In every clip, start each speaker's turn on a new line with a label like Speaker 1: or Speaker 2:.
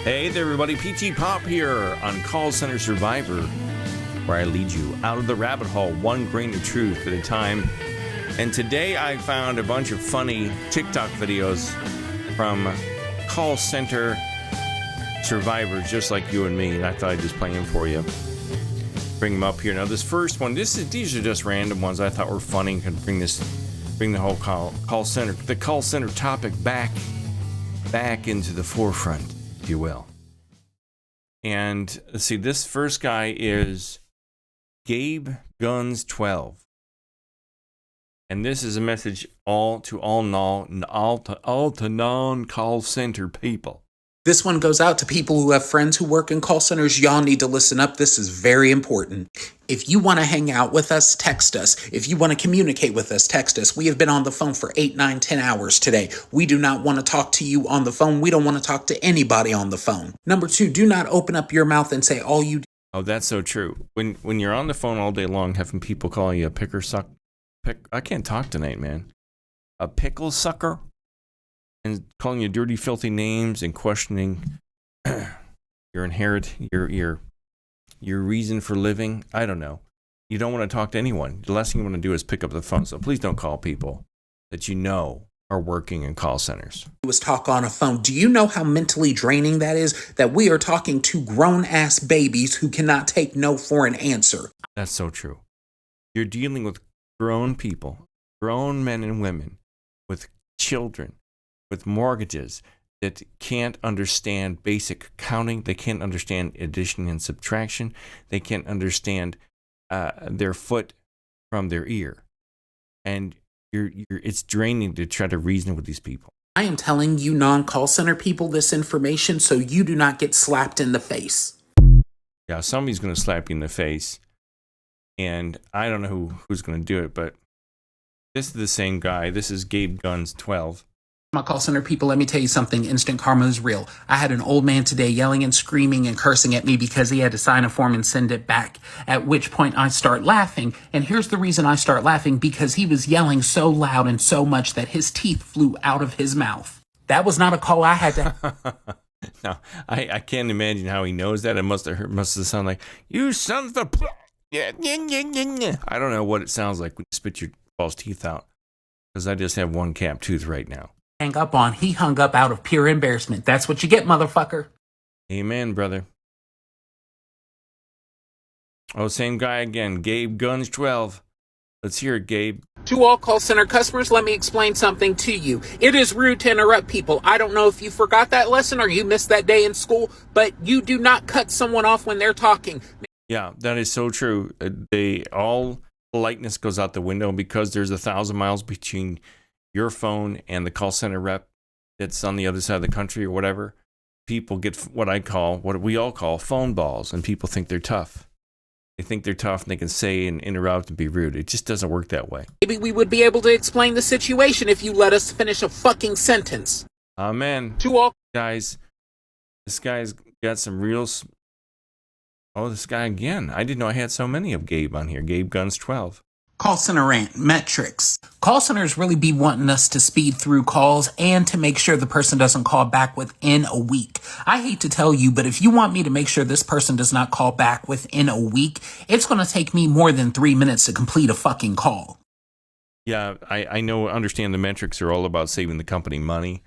Speaker 1: Hey there, everybody. PTPOP here on Call Center Survivor, where I lead you out of the rabbit hole, one grain of truth at a time. And today I found a bunch of funny TikTok videos from call center survivors just like you and me, and I thought I'd just play them for you. Bring them up here. Now, this first one, these are just random ones I thought were funny and could bring the whole call center topic back into the forefront, if you will. And let's see, this first guy is Gabe Guns 12. And this is a message to all non-call center people.
Speaker 2: This one goes out to people who have friends who work in call centers. Y'all need to listen up. This is very important. If you want to hang out with us, text us. If you want to communicate with us, text us. We have been on the phone for 8, 9, 10 hours today. We do not want to talk to you on the phone. We don't want to talk to anybody on the phone. Number 2, do not open up your mouth and say all you do.
Speaker 1: Oh, that's so true. When you're on the phone all day long, having people call you a I can't talk tonight, man. A pickle sucker? And calling you dirty, filthy names and questioning your reason for living. I don't know. You don't want to talk to anyone. The last thing you want to do is pick up the phone. So please don't call people that you know are working in call centers.
Speaker 2: Was talk on a phone. Do you know how mentally draining that is? That we are talking to grown-ass babies who cannot take no for an answer.
Speaker 1: That's so true. You're dealing with grown people, grown men and women, with children, with mortgages that can't understand basic counting. They can't understand addition and subtraction. They can't understand their foot from their ear. And it's draining to try to reason with these people.
Speaker 2: I am telling you non-call center people this information so you do not get slapped in the face.
Speaker 1: Yeah, somebody's going to slap you in the face. And I don't know who's going to do it, but this is the same guy. This is Gabe Guns 12.
Speaker 2: My call center people, let me tell you something. Instant karma is real. I had an old man today yelling and screaming and cursing at me because he had to sign a form and send it back. At which point I start laughing. And here's the reason I start laughing, because he was yelling so loud and so much that his teeth flew out of his mouth. That was not a call I had to...
Speaker 1: No, I can't imagine how he knows that. It must have sounded like, you son of a... Yeah. I don't know what it sounds like when you spit your false teeth out, because I just have one cap tooth right now.
Speaker 2: Hang up on. He hung up out of pure embarrassment. That's what you get, motherfucker.
Speaker 1: Amen, brother. Oh, same guy again. Gabe Guns 12. Let's hear it, Gabe.
Speaker 2: To all call center customers, let me explain something to you. It is rude to interrupt people. I don't know if you forgot that lesson or you missed that day in school, but you do not cut someone off when they're talking.
Speaker 1: Yeah, that is so true. All politeness goes out the window because there's 1,000 miles between your phone and the call center rep that's on the other side of the country or whatever. People get what we all call phone balls, and people think they're tough. They think they're tough and they can say and interrupt and be rude. It just doesn't work that way.
Speaker 2: Maybe we would be able to explain the situation if you let us finish a fucking sentence.
Speaker 1: Amen.
Speaker 2: To all
Speaker 1: guys, this guy's got some real... Oh, this guy again. I didn't know I had so many of Gabe on here. Gabe Guns 12.
Speaker 2: Call center rant metrics. Call centers really be wanting us to speed through calls and to make sure the person doesn't call back within a week. I hate to tell you, but if you want me to make sure this person does not call back within a week, it's going to take me more than 3 minutes to complete a fucking call.
Speaker 1: Yeah, I understand the metrics are all about saving the company money.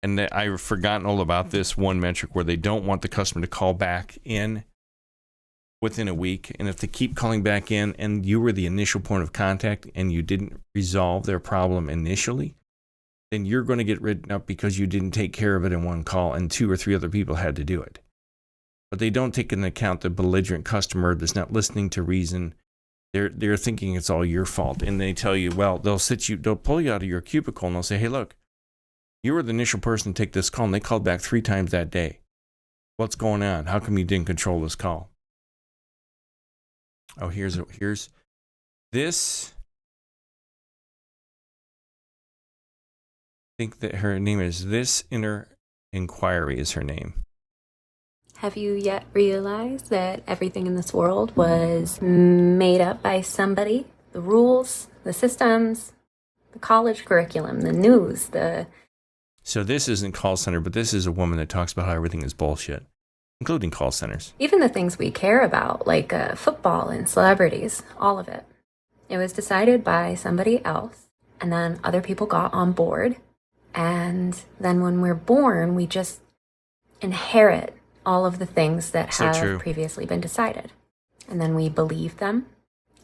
Speaker 1: And I've forgotten all about this one metric where they don't want the customer to call back in within a week. And if they keep calling back in and you were the initial point of contact and you didn't resolve their problem initially, then you're going to get written up because you didn't take care of it in one call and 2 or 3 other people had to do it. But they don't take into account the belligerent customer that's not listening to reason. They're thinking it's all your fault. And they tell you, well, they'll pull you out of your cubicle and they'll say, hey, look, you were the initial person to take this call and they called back 3 times that day. What's going on? How come you didn't control this call? Oh, here's this. I think that her name is This Inner Inquiry is her name.
Speaker 3: Have you yet realized that everything in this world was made up by somebody? The rules, the systems, the college curriculum, the news, the
Speaker 1: So this isn't call center, but this is a woman that talks about how everything is bullshit, including call centers.
Speaker 3: Even the things we care about, like football and celebrities, all of it. It was decided by somebody else, and then other people got on board. And then when we're born, we just inherit all of the things that have previously been decided. And then we believe them,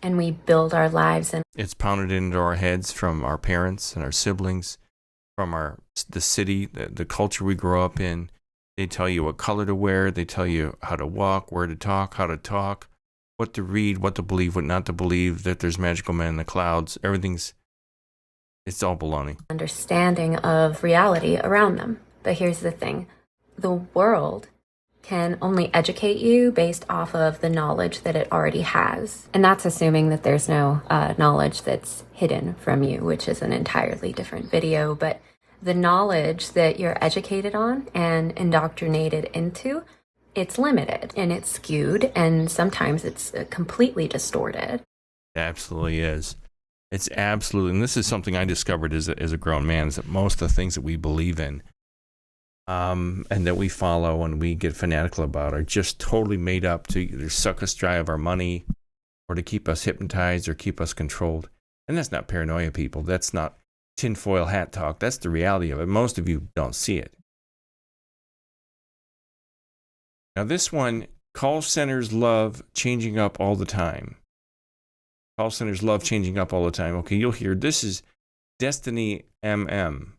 Speaker 3: and we build our lives. And
Speaker 1: it's pounded into our heads from our parents and our siblings, from the city, the culture we grow up in. They tell you what color to wear. They tell you how to walk, where to talk, how to talk, what to read, what to believe, what not to believe, that there's magical men in the clouds. It's all baloney.
Speaker 3: Understanding of reality around them. But here's the thing. The world can only educate you based off of the knowledge that it already has. And that's assuming that there's no knowledge that's hidden from you, which is an entirely different video. But the knowledge that you're educated on and indoctrinated into, it's limited and it's skewed, and sometimes it's completely distorted.
Speaker 1: It absolutely is. It's absolutely, and this is something I discovered as a grown man, is that most of the things that we believe in and that we follow and we get fanatical about are just totally made up to either suck us dry of our money or to keep us hypnotized or keep us controlled. And that's not paranoia, people. That's not tinfoil hat talk. That's the reality of it. Most of you don't see it. Now this one, call centers love changing up all the time. Call centers love changing up all the time. Okay, you'll hear this is Destiny MM.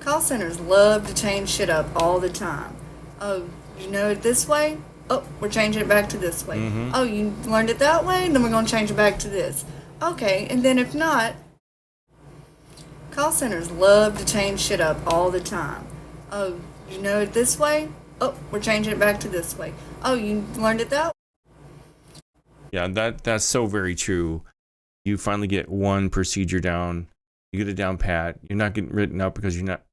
Speaker 4: Call centers love to change shit up all the time. Oh, you know it this way? Oh, we're changing it back to this way. Mm-hmm. Oh, you learned it that way? Then we're going to change it back to this. Okay, and then if not, call centers love to change shit up all the time. Oh, you know it this way? Oh, we're changing it back to this way. Oh, you learned it that way?
Speaker 1: Yeah, that's so very true. You finally get one procedure down. You get it down pat. You're not getting written up because you're not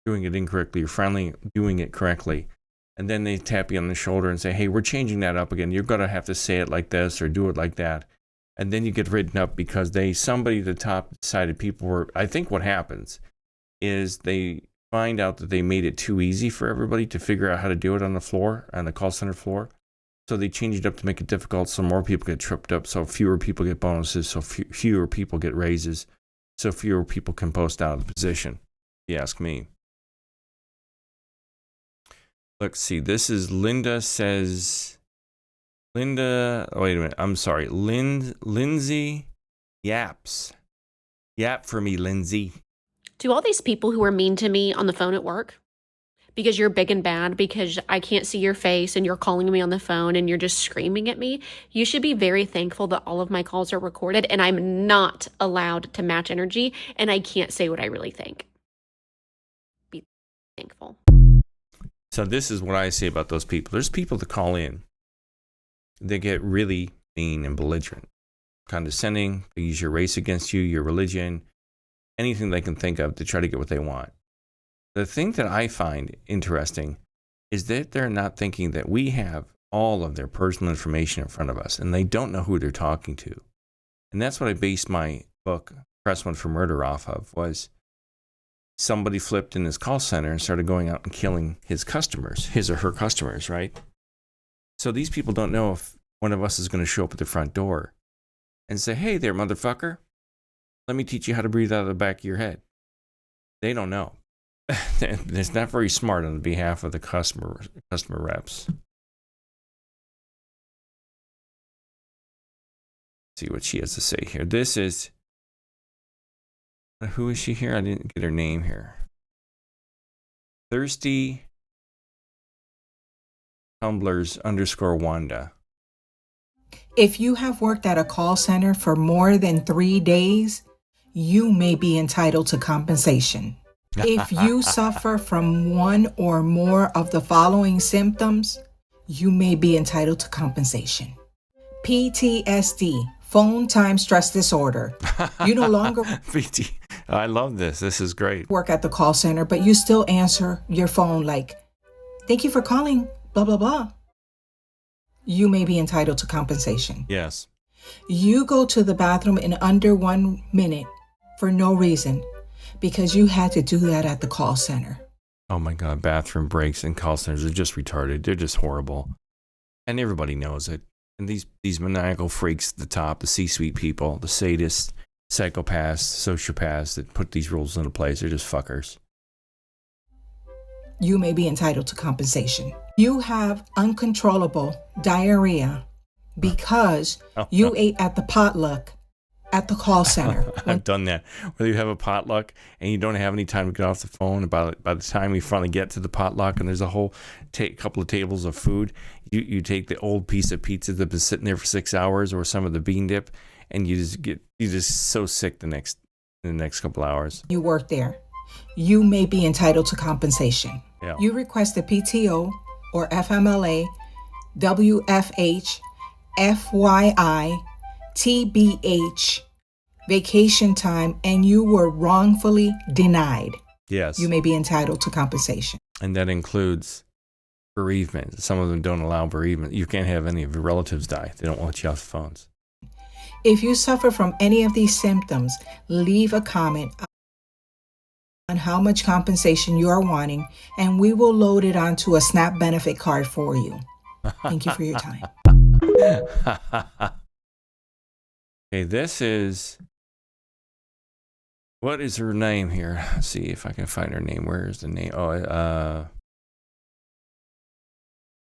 Speaker 1: doing it incorrectly. You're finally doing it correctly. And then they tap you on the shoulder and say, hey, we're changing that up again. You're going to have to say it like this or do it like that. And then you get written up because somebody at the top decided I think what happens is they find out that they made it too easy for everybody to figure out how to do it on the call center floor. So they change it up to make it difficult so more people get tripped up, so fewer people get bonuses, so fewer people get raises, so fewer people can post out of the position, if you ask me. Let's see, this is Linda says, wait a minute, I'm sorry, Lindsay Yaps. Yap for me, Lindsay.
Speaker 5: To all these people who are mean to me on the phone at work, because you're big and bad, because I can't see your face and you're calling me on the phone and you're just screaming at me, you should be very thankful that all of my calls are recorded and I'm not allowed to match energy and I can't say what I really think. Be thankful.
Speaker 1: So this is what I say about those people. There's people that call in. They get really mean and belligerent, condescending. They use your race against you, your religion, anything they can think of to try to get what they want. The thing that I find interesting is that they're not thinking that we have all of their personal information in front of us, and they don't know who they're talking to. And that's what I based my book, Press One for Murder, off of, was somebody flipped in his call center and started going out and killing his or her customers, right? So these people don't know if one of us is going to show up at the front door and say, hey there, motherfucker, let me teach you how to breathe out of the back of your head. They don't know. It's not very smart on behalf of the customer reps. See what she has to say here. This is, who is she here? I didn't get her name here. Thirsty Tumblers _Wanda.
Speaker 6: If you have worked at a call center for more than 3 days, you may be entitled to compensation. If you suffer from one or more of the following symptoms, you may be entitled to compensation. PTSD, phone time stress disorder. You no longer
Speaker 1: I love this. This is great.
Speaker 6: Work at the call center, but you still answer your phone like, thank you for calling, blah, blah, blah. You may be entitled to compensation.
Speaker 1: Yes.
Speaker 6: You go to the bathroom in under 1 minute for no reason. because you had to do that at the call center.
Speaker 1: Oh my God, bathroom breaks in call centers are just retarded. They're just horrible. And everybody knows it. And these maniacal freaks at the top, the C-suite people, the sadists, psychopaths, sociopaths that put these rules into place, they're just fuckers.
Speaker 6: You may be entitled to compensation. You have uncontrollable diarrhea because you ate at the potluck at the call center.
Speaker 1: I've done that. Whether you have a potluck and you don't have any time to get off the phone, by the time you finally get to the potluck and there's a whole couple of tables of food, you take the old piece of pizza that's been sitting there for 6 hours or some of the bean dip, and you just so sick in the next couple hours.
Speaker 6: You work there. You may be entitled to compensation.
Speaker 1: Yeah.
Speaker 6: You request a PTO or FMLA, WFH, FYI, TBH, vacation time, and you were wrongfully denied.
Speaker 1: Yes.
Speaker 6: You may be entitled to compensation.
Speaker 1: And that includes bereavement. Some of them don't allow bereavement. You can't have any of your relatives die. They don't want you off the phones.
Speaker 6: If you suffer from any of these symptoms, leave a comment on how much compensation you are wanting, and we will load it onto a SNAP benefit card for you. Thank you for your time.
Speaker 1: Okay, this is... What is her name here? Let's see if I can find her name. Where is the name? Oh,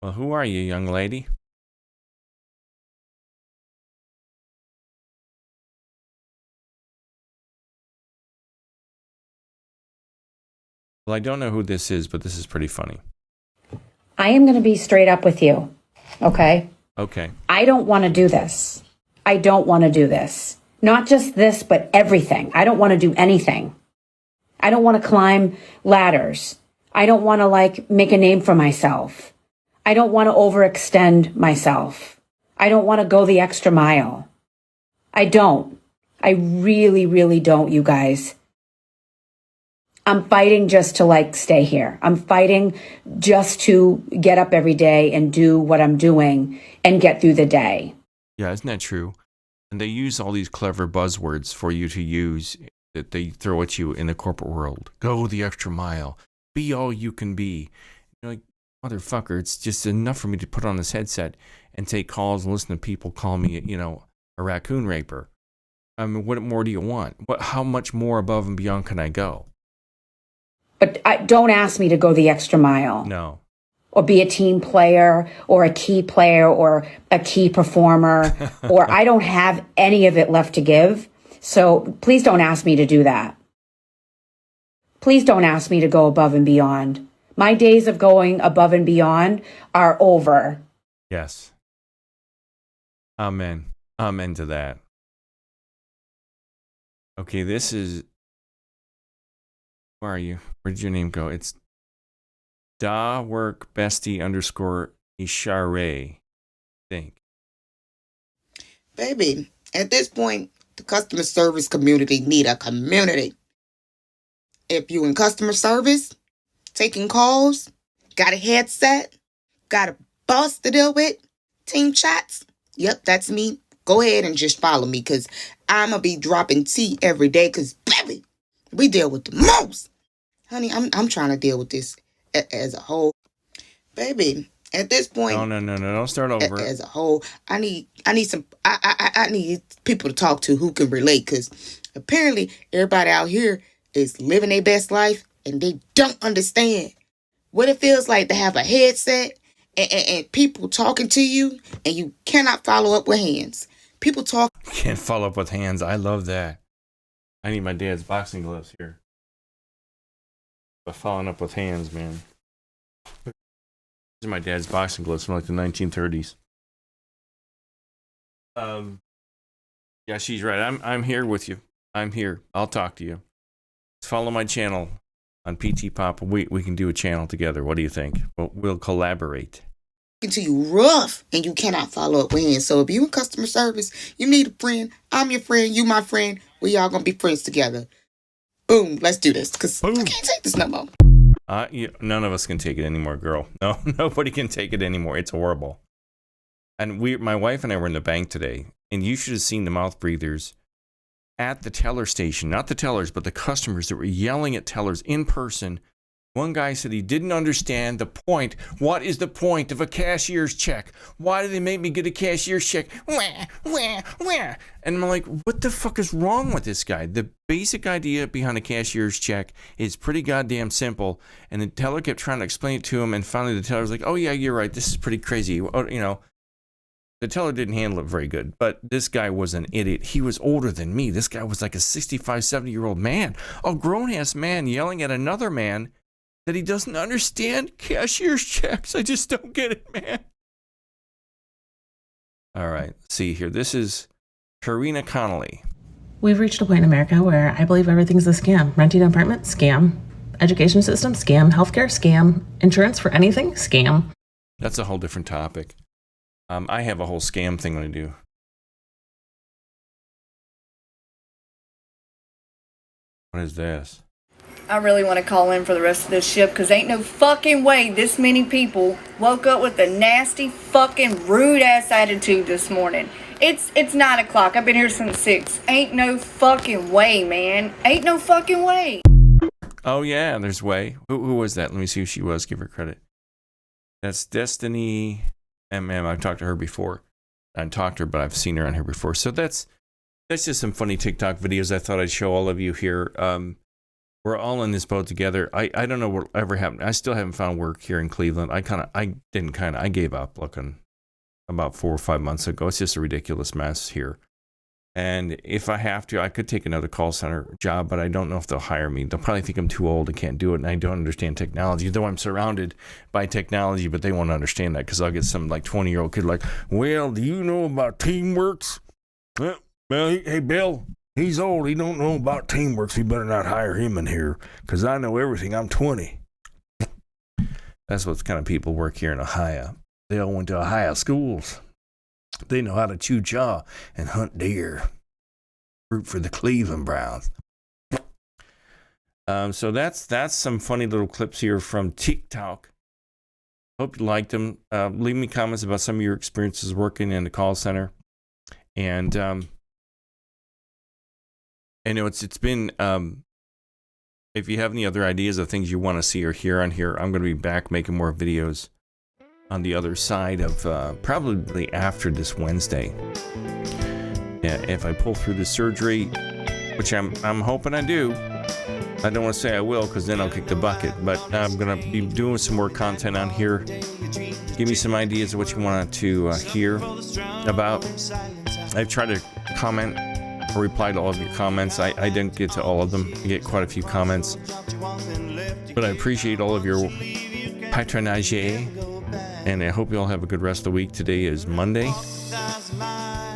Speaker 1: well, who are you, young lady? Well, I don't know who this is, but this is pretty funny.
Speaker 7: I am going to be straight up with you, okay?
Speaker 1: Okay.
Speaker 7: I don't want to do this. I don't want to do this. Not just this, but everything. I don't want to do anything. I don't want to climb ladders. I don't want to, make a name for myself. I don't want to overextend myself. I don't want to go the extra mile. I don't. I really, really don't, you guys. I'm fighting just to stay here. I'm fighting just to get up every day and do what I'm doing and get through the day.
Speaker 1: Yeah, isn't that true? And they use all these clever buzzwords for you to use that they throw at you in the corporate world. Go the extra mile. Be all you can be. You're like, motherfucker, it's just enough for me to put on this headset and take calls and listen to people call me, a raccoon raper. I mean, what more do you want? How much more above and beyond can I go?
Speaker 7: But don't ask me to go the extra mile.
Speaker 1: No.
Speaker 7: Or be a team player or a key player or a key performer. Or I don't have any of it left to give. So please don't ask me to do that. Please don't ask me to go above and beyond. My days of going above and beyond are over.
Speaker 1: Yes. Amen. Amen to that. Okay, this is... Where are you? Where did your name go? It's DaWorkBestie_Ishare, I think.
Speaker 8: Baby, at this point, the customer service community need a community. If you in customer service, taking calls, got a headset, got a boss to deal with, team chats, yep, that's me. Go ahead and just follow me because I'm going to be dropping tea every day because, baby, we deal with the most. Honey, I'm trying to deal with this as a whole. Baby, at this point...
Speaker 1: No, don't start over.
Speaker 8: As a whole, I need people to talk to who can relate because apparently everybody out here is living their best life and they don't understand what it feels like to have a headset and people talking to you and you cannot follow up with hands. People talk...
Speaker 1: Can't follow up with hands. I love that. I need my dad's boxing gloves here. But following up with hands, man. These are my dad's boxing gloves from the 1930s. Yeah, she's right. I'm here with you. I'm here. I'll talk to you. Follow my channel on PTPOP. We can do a channel together. What do you think? We'll collaborate.
Speaker 8: To you rough and you cannot follow up with hands. So if you in customer service, you need a friend. I'm your friend. You my friend. We all gonna be friends together. Boom, let's do this because I can't take this no more.
Speaker 1: None of us can take it anymore, girl. No, nobody can take it anymore. It's horrible. And my wife and I were in the bank today, and you should have seen the mouth breathers at the teller station, not the tellers, but the customers that were yelling at tellers in person. One guy said he didn't understand the point. What is the point of a cashier's check? Why do they make me get a cashier's check? Wah, wah, wah. And I'm like, what the fuck is wrong with this guy? The basic idea behind a cashier's check is pretty goddamn simple. And the teller kept trying to explain it to him. And finally the teller was like, oh yeah, you're right. This is pretty crazy. You know, the teller didn't handle it very good. But this guy was an idiot. He was older than me. This guy was like a 65, 70-year-old man. A grown-ass man yelling at another man that he doesn't understand cashier's checks. I just don't get it, man. All right, see here. This is Karina Connolly.
Speaker 9: We've reached a point in America where I believe everything's a scam. Renting an apartment, scam. Education system, scam. Healthcare, scam. Insurance for anything, scam.
Speaker 1: That's a whole different topic. I have a whole scam thing I do. What is this?
Speaker 4: I really want to call in for the rest of this shift because ain't no fucking way this many people woke up with a nasty fucking rude ass attitude this morning. It's 9 o'clock. I've been here since 6. Ain't no fucking way, man. Ain't no fucking way.
Speaker 1: Oh yeah, there's way. Who was that? Let me see who she was. Give her credit. That's Destiny MM. I've talked to her before. I haven't talked to her, but I've seen her on here before. So that's just some funny TikTok videos I thought I'd show all of you here. We're all in this boat together. I don't know what ever happened. I still haven't found work here in Cleveland. I gave up looking about 4 or 5 months ago. It's just a ridiculous mess here. And if I have to, I could take another call center job, but I don't know if they'll hire me. They'll probably think I'm too old and can't do it, and I don't understand technology, though I'm surrounded by technology, but they won't understand that because I'll get some like 20-year-old kid like, well, do you know about Teamworks? Well, hey, Bill. He's old. He don't know about Teamworks. You better not hire him in here because I know everything. I'm 20. That's what kind of people work here in Ohio. They all went to Ohio schools. They know how to chew jaw and hunt deer. Root for the Cleveland Browns. So that's some funny little clips here from TikTok. Hope you liked them. Leave me comments about some of your experiences working in the call center. And I know it's been, if you have any other ideas of things you want to see or hear on here, I'm going to be back making more videos on the other side of probably after this Wednesday. Yeah, if I pull through the surgery, which I'm hoping I do. I don't want to say I will because then I'll kick the bucket, but I'm going to be doing some more content on here. Give me some ideas of what you want to hear about. I've tried to comment or reply to all of your comments. I didn't get to all of them. I get quite a few comments, but I appreciate all of your patronage, and I hope you all have a good rest of the week. Today is Monday.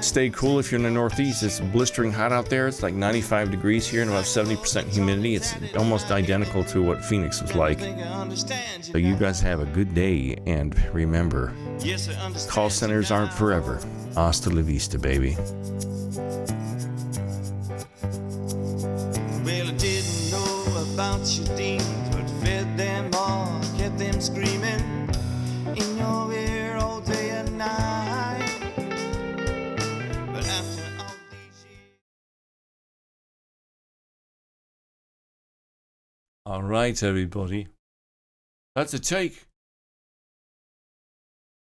Speaker 1: Stay cool if you're in the Northeast. It's blistering hot out there. It's like 95 degrees here and about 70% humidity. It's almost identical to what Phoenix was like. So you guys have a good day, and remember, call centers aren't forever. Hasta la vista, baby.
Speaker 10: Well, I didn't know about your demons, but fed them all, kept them screaming in your ear all day and night. But after all these years...
Speaker 1: All right, everybody. That's a take.